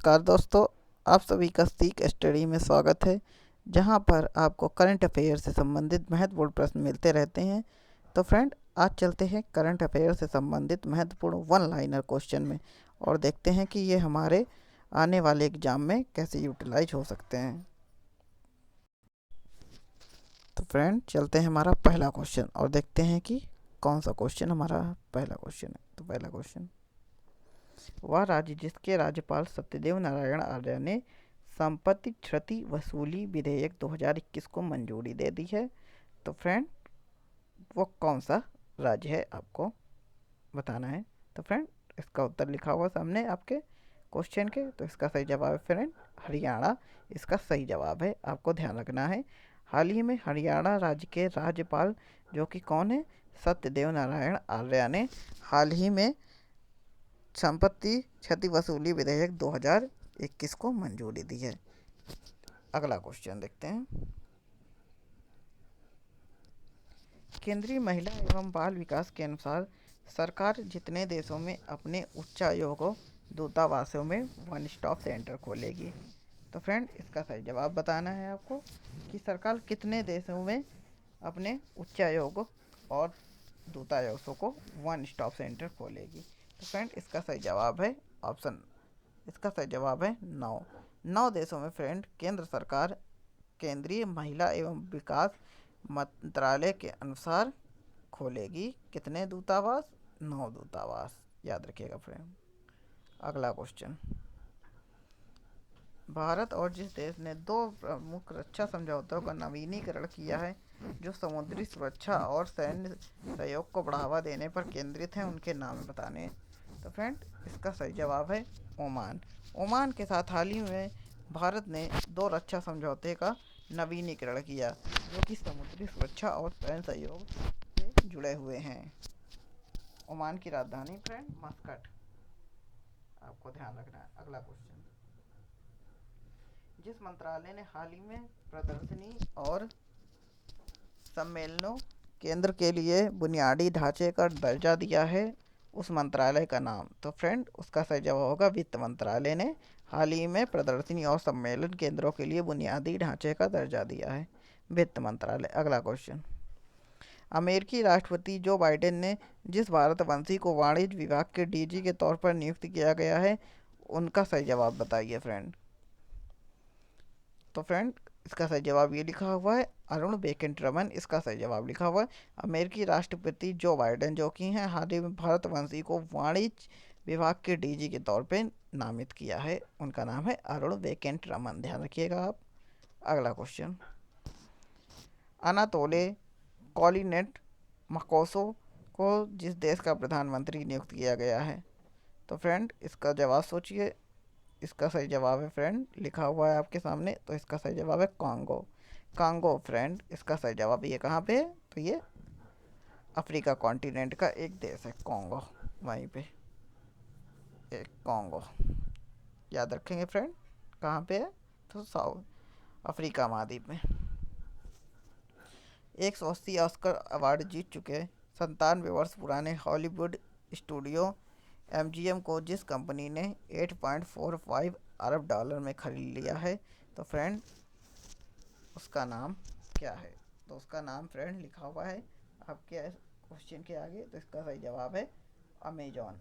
नमस्कार दोस्तों, आप सभी का सीख स्टडी में स्वागत है, जहां पर आपको करंट अफेयर से संबंधित महत्वपूर्ण प्रश्न मिलते रहते हैं। तो फ्रेंड, आज चलते हैं करंट अफेयर से संबंधित महत्वपूर्ण वन लाइनर क्वेश्चन में और देखते हैं कि ये हमारे आने वाले एग्जाम में कैसे यूटिलाइज हो सकते हैं। तो फ्रेंड, चलते हैं हमारा पहला क्वेश्चन और देखते हैं कि कौन सा क्वेश्चन हमारा पहला क्वेश्चन है। तो पहला क्वेश्चन, वह राज्य जिसके राज्यपाल सत्यदेव नारायण आर्य ने संपत्ति क्षति वसूली विधेयक 2021 को मंजूरी दे दी है। तो फ्रेंड, वो कौन सा राज्य है आपको बताना है। तो फ्रेंड, इसका उत्तर लिखा हुआ सामने आपके क्वेश्चन के। तो इसका सही जवाब है फ्रेंड हरियाणा। इसका सही जवाब है, आपको ध्यान रखना है। हाल ही में हरियाणा राज्य के राज्यपाल जो कि कौन है, सत्यदेव नारायण आर्य ने हाल ही में संपत्ति क्षति वसूली विधेयक 2021 को मंजूरी दी है। अगला क्वेश्चन देखते हैं। केंद्रीय महिला एवं बाल विकास के अनुसार सरकार जितने देशों में अपने उच्चायोगों दूतावासों में वन स्टॉप सेंटर खोलेगी। तो फ्रेंड, इसका सही जवाब बताना है आपको कि सरकार कितने देशों में अपने उच्चायोगों और दूतावासों को वन स्टॉप सेंटर खोलेगी। तो फ्रेंड, इसका सही जवाब है ऑप्शन, इसका सही जवाब है 9 देशों में फ्रेंड केंद्र सरकार केंद्रीय महिला एवं विकास मंत्रालय के अनुसार खोलेगी कितने दूतावास, 9 दूतावास, याद रखिएगा फ्रेंड। अगला क्वेश्चन, भारत और जिस देश ने 2 प्रमुख रक्षा समझौतों का नवीनीकरण किया है जो समुद्री सुरक्षा और सैन्य सहयोग को बढ़ावा देने पर केंद्रित हैं, उनके नाम बताने हैं। तो फ्रेंड, इसका सही जवाब है ओमान। ओमान के साथ हाल ही में भारत ने 2 रक्षा समझौते का नवीनीकरण किया जो कि समुद्री सुरक्षा और सैन्य सहयोग से जुड़े हुए हैं। ओमान की राजधानी फ्रेंड मस्कट, आपको ध्यान रखना है। अगला क्वेश्चन, जिस मंत्रालय ने हाल ही में प्रदर्शनी और सम्मेलनों केंद्र के लिए बुनियादी ढांचे का दर्जा दिया है, उस मंत्रालय का नाम। तो फ्रेंड, उसका सही जवाब होगा वित्त मंत्रालय ने हाल ही में प्रदर्शनी और सम्मेलन केंद्रों के लिए बुनियादी ढांचे का दर्जा दिया है, वित्त मंत्रालय। अगला क्वेश्चन, अमेरिकी राष्ट्रपति जो बाइडेन ने जिस भारतवंशी को वाणिज्य विभाग के डीजी के तौर पर नियुक्त किया गया है, उनका सही जवाब बताइए फ्रेंड। तो फ्रेंड, इसका सही जवाब ये लिखा हुआ है अरुण वेंकटरमन। इसका सही जवाब लिखा हुआ है अमेरिकी राष्ट्रपति जो बाइडेन जो कि हैं हाल ही में भारतवंशी को वाणिज्य विभाग के डीजी के तौर पे नामित किया है, उनका नाम है अरुण वेंकटरमन, ध्यान रखिएगा आप। अगला क्वेश्चन, अनातोले कॉलिनेट मकोसो को जिस देश का प्रधानमंत्री नियुक्त किया गया है। तो फ्रेंड, इसका जवाब सोचिए। इसका सही जवाब है फ्रेंड लिखा हुआ है आपके सामने। तो इसका सही जवाब है कांगो। कांगो फ्रेंड, इसका सही जवाब ये कहाँ पे है, तो ये अफ्रीका कॉन्टिनेंट का एक देश है कांगो, वहीं पे एक कांगो, याद रखेंगे फ्रेंड कहाँ पे है, तो साउथ अफ्रीका महाद्वीप में। 180 ऑस्कर अवार्ड जीत चुके 97 वर्ष पुराने हॉलीवुड स्टूडियो MGM को जिस कंपनी ने $8.45 अरब में खरीद लिया है, तो फ्रेंड उसका नाम क्या है। तो उसका नाम फ्रेंड लिखा हुआ है आपके क्वेश्चन के आगे। तो इसका सही जवाब है अमेजॉन।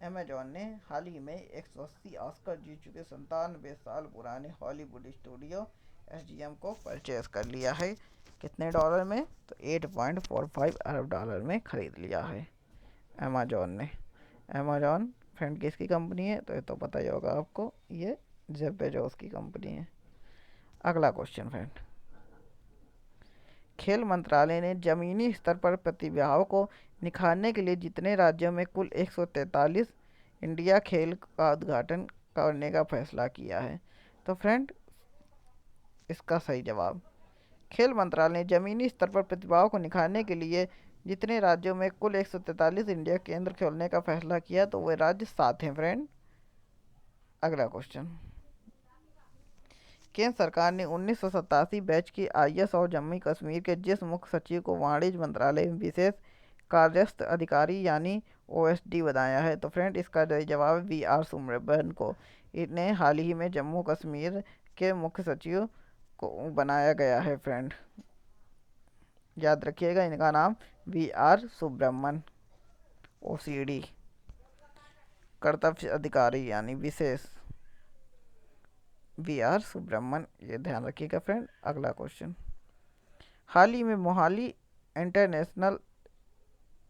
अमेजॉन ने हाल ही में 180 ऑस्कर जीत चुके 97 साल पुराने हॉलीवुड स्टूडियो SGM को परचेज कर लिया है, कितने डॉलर में, तो $8.45 अरब में खरीद लिया है अमेजॉन ने। अमेजॉन फ्रेंड किसकी कंपनी है, तो ये तो पता ही होगा आपको, ये जेफ बेजोस की कंपनी है। अगला क्वेश्चन फ्रेंड, खेल मंत्रालय ने जमीनी स्तर पर प्रतिभाओं को निखारने के लिए जितने राज्यों में कुल 143 इंडिया खेल का उद्घाटन करने का फैसला किया है। तो फ्रेंड, इसका सही जवाब, खेल मंत्रालय ने जमीनी स्तर पर प्रतिभाओं को निखारने के लिए जितने राज्यों में कुल 143 इंडिया केंद्र खोलने का फैसला किया, तो वे राज्य 7 हैं फ्रेंड। अगला क्वेश्चन, केंद्र सरकार ने 1987 बैच की IS और जम्मू कश्मीर के जिस मुख्य सचिव को वाणिज्य मंत्रालय में विशेष कार्यस्थ अधिकारी यानी OSD बनाया है। तो फ्रेंड इसका जो जवाब है VR सुब्रमण्यन को। इन्हें हाल ही में जम्मू कश्मीर के मुख्य सचिव को बनाया गया है फ्रेंड। याद रखिएगा इनका नाम VR सुब्रमण्यन, OCD, कर्तव्य अधिकारी यानी विशेष VR सुब्रमण्यन, ये ध्यान रखिएगा फ्रेंड। अगला क्वेश्चन, हाल ही में मोहाली इंटरनेशनल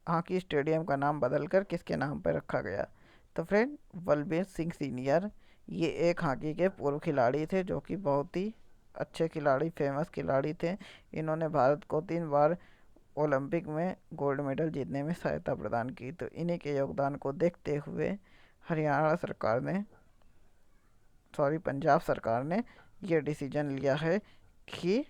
हॉकी स्टेडियम का नाम बदलकर किसके नाम पर रखा गया? तो फ्रेंड बलबीर सिंह सीनियर, ये एक हॉकी के पूर्व खिलाड़ी थे जो कि बहुत ही अच्छे खिलाड़ी, फेमस खिलाड़ी थे। इन्होंने भारत को 3 बार ओलंपिक में गोल्ड मेडल जीतने में सहायता प्रदान की। तो इन्हीं के योगदान को देखते हुए हरियाणा सरकार ने, पंजाब सरकार ने ये डिसीजन लिया है कि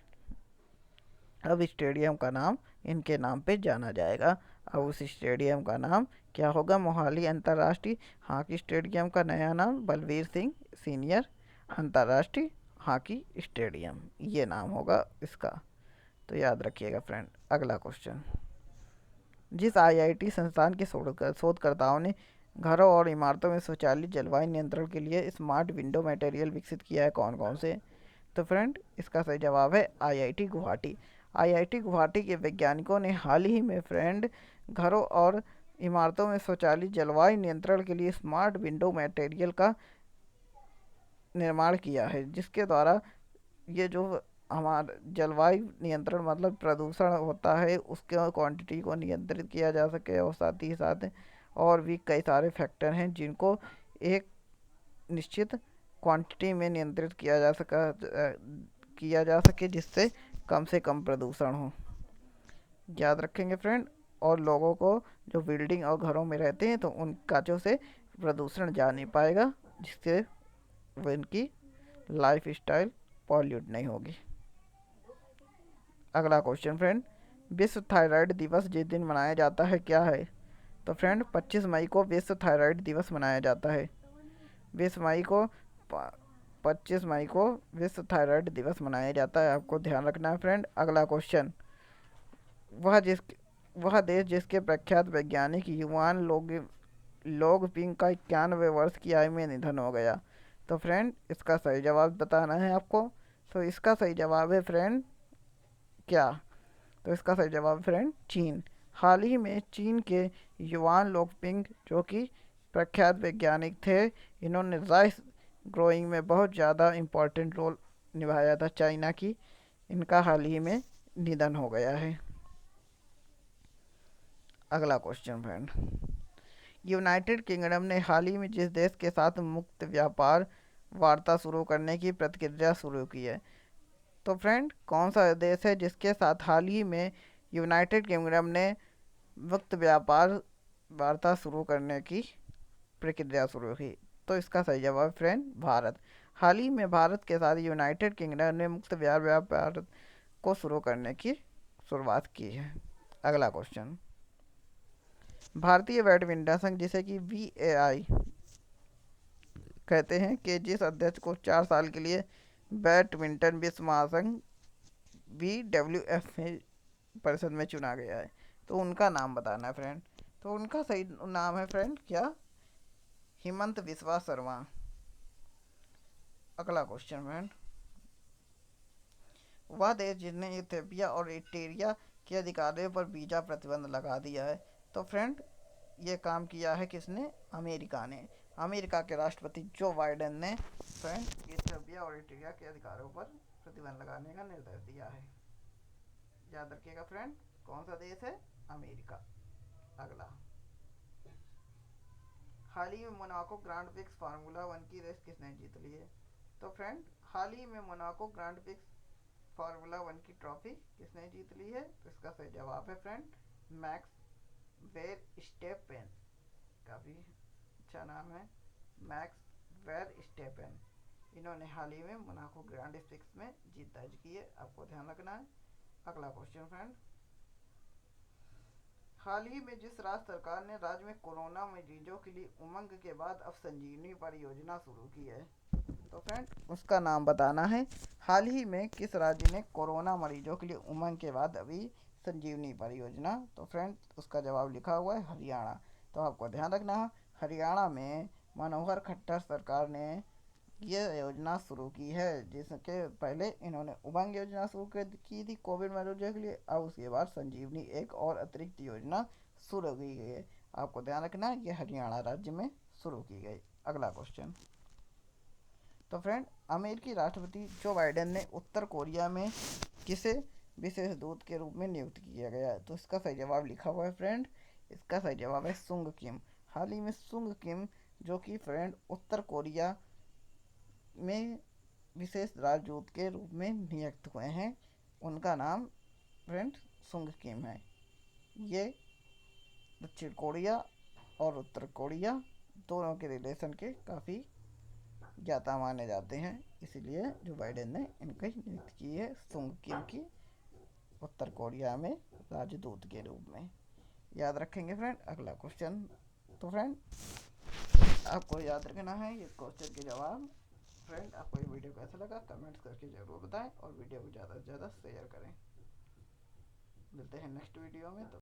अब स्टेडियम का नाम इनके नाम पे जाना जाएगा। अब उस स्टेडियम का नाम क्या होगा? मोहाली अंतर्राष्ट्रीय हॉकी स्टेडियम का नया नाम बलबीर सिंह सीनियर अंतर्राष्ट्रीय हॉकी स्टेडियम, ये नाम होगा इसका। तो याद रखिएगा फ्रेंड। अगला क्वेश्चन, जिस IIT संस्थान के शोधकर्ताओं ने घरों और इमारतों में स्वचालित जलवायु नियंत्रण के लिए स्मार्ट विंडो मटेरियल विकसित किया है, कौन कौन से? तो फ्रेंड इसका सही जवाब है IIT गुवाहाटी। IIT गुवाहाटी के वैज्ञानिकों ने हाल ही में फ्रेंड घरों और इमारतों में स्वचालित जलवायु नियंत्रण के लिए स्मार्ट विंडो मटेरियल का निर्माण किया है, जिसके द्वारा ये जो हमारा जलवायु नियंत्रण मतलब प्रदूषण होता है उसके क्वांटिटी को नियंत्रित किया जा सके, और साथ ही साथ और भी कई सारे फैक्टर हैं जिनको एक निश्चित क्वांटिटी में नियंत्रित किया जा सके जिससे कम से कम प्रदूषण हो। याद रखेंगे फ्रेंड। और लोगों को जो बिल्डिंग और घरों में रहते हैं तो उन काचों से प्रदूषण जा नहीं पाएगा, जिससे वो इनकी लाइफ स्टाइल पॉल्यूट नहीं होगी। अगला क्वेश्चन फ्रेंड, विश्व थायराइड दिवस जिस दिन मनाया जाता है क्या है? तो फ्रेंड 25 मई को विश्व थायराइड दिवस मनाया जाता है। 25 मई को विश्व थायराइड दिवस मनाया जाता है, आपको ध्यान रखना है फ्रेंड। अगला क्वेश्चन, वह देश जिसके प्रख्यात वैज्ञानिक युआन लोंगपिंग का 91 वर्ष की आयु में निधन हो गया? तो फ्रेंड इसका सही जवाब बताना है आपको। तो इसका सही जवाब है फ्रेंड क्या? तो इसका सही जवाब फ्रेंड चीन। हाल ही में चीन के युआन लोंगपिंग जो कि प्रख्यात वैज्ञानिक थे, इन्होंने राइस ग्रोइंग में बहुत ज़्यादा इम्पोर्टेंट रोल निभाया था चाइना की। इनका हाल ही में निधन हो गया है। अगला क्वेश्चन फ्रेंड, यूनाइटेड किंगडम ने हाल ही में जिस देश के साथ मुक्त व्यापार वार्ता शुरू करने की प्रक्रिया शुरू की है, तो फ्रेंड कौन सा देश है जिसके साथ हाल ही में यूनाइटेड किंगडम ने मुक्त व्यापार वार्ता शुरू करने की प्रक्रिया शुरू की? तो इसका सही जवाब फ्रेंड भारत। हाल ही में भारत के साथ यूनाइटेड किंगडम ने मुक्त व्यापार को शुरू करने की शुरुआत की है। अगला क्वेश्चन, भारतीय बैडमिंटन संघ जिसे कि VAI कहते हैं कि जिस अध्यक्ष को 4 साल के लिए बैडमिंटन विश्व महासंघ BWF परिषद में चुना गया है, तो उनका नाम बताना है फ्रेंड। तो उनका सही नाम है फ्रेंड क्या? हिमंत बिस्वा शर्मा। अगला क्वेश्चन फ्रेंड, वह देश जिसने इथियोपिया और इरिट्रिया के अधिकारियों पर वीजा प्रतिबंध लगा दिया है? तो फ्रेंड ये काम किया है किसने? अमेरिका ने। अमेरिका के राष्ट्रपति जो बाइडेन ने फ्रेंड इथियोपिया और इरिट्रिया के अधिकारियों पर प्रतिबंध लगाने का निर्देश दिया है। याद रखिएगा फ्रेंड, कौन सा देश है? अमेरिका। अगला, हाल ही में मोनाको ग्रांड प्रिक्स फार्मूला 1 की रेस किसने जीत ली है? तो फ्रेंड हाल ही में मोनाको ग्रांड प्रिक्स फार्मूला 1 की ट्रॉफी किसने जीत ली है? तो इसका सही जवाब है फ्रेंड मैक्स वेरस्टेपेन। काफ़ी अच्छा नाम है, मैक्स वेरस्टेपेन। इन्होंने हाल ही में मोनाको ग्रांड प्रिक्स में जीत दर्ज की है, आपको ध्यान रखना है। अगला क्वेश्चन फ्रेंड, हाल ही में जिस राज्य सरकार ने राज्य में कोरोना मरीजों के लिए उमंग के बाद अब संजीवनी परियोजना शुरू की है, तो फ्रेंड उसका नाम बताना है। हाल ही में किस राज्य ने कोरोना मरीजों के लिए उमंग के बाद अभी संजीवनी परियोजना? तो फ्रेंड उसका जवाब लिखा हुआ है हरियाणा। तो आपको ध्यान रखना, हरियाणा में मनोहर खट्टर सरकार ने ये योजना शुरू की है, जिसके पहले इन्होंने उमंग योजना शुरू की थी कोविड मरीजों के लिए। अब उसके बाद संजीवनी एक और अतिरिक्त योजना शुरू की गई है। आपको ध्यान रखना ये हरियाणा राज्य में शुरू की गई। अगला क्वेश्चन। तो फ्रेंड, अमेरिकी राष्ट्रपति जो बाइडेन ने उत्तर कोरिया में किसे विशेष दूत के रूप में नियुक्त किया गया है? तो इसका सही जवाब लिखा हुआ है फ्रेंड, इसका सही जवाब है सुंग किम। हाल ही में सुंग किम, जो कि फ्रेंड उत्तर कोरिया में विशेष राजदूत के रूप में नियुक्त हुए हैं, उनका नाम फ्रेंड सुंग किम है। ये दक्षिण कोरिया और उत्तर कोरिया दोनों के रिलेशन के काफ़ी ज्ञाता माने जाते हैं, इसीलिए जो बाइडेन ने इनकी नियुक्ति की है सुंग किम की उत्तर कोरिया में राजदूत के रूप में। याद रखेंगे फ्रेंड। अगला क्वेश्चन। तो फ्रेंड, आपको याद रखना है इस क्वेश्चन के जवाब। फ्रेंड, आपको ये वीडियो कैसा लगा कमेंट्स करके ज़रूर बताएं और वीडियो को ज़्यादा से ज़्यादा शेयर करें। मिलते हैं नेक्स्ट वीडियो में। तो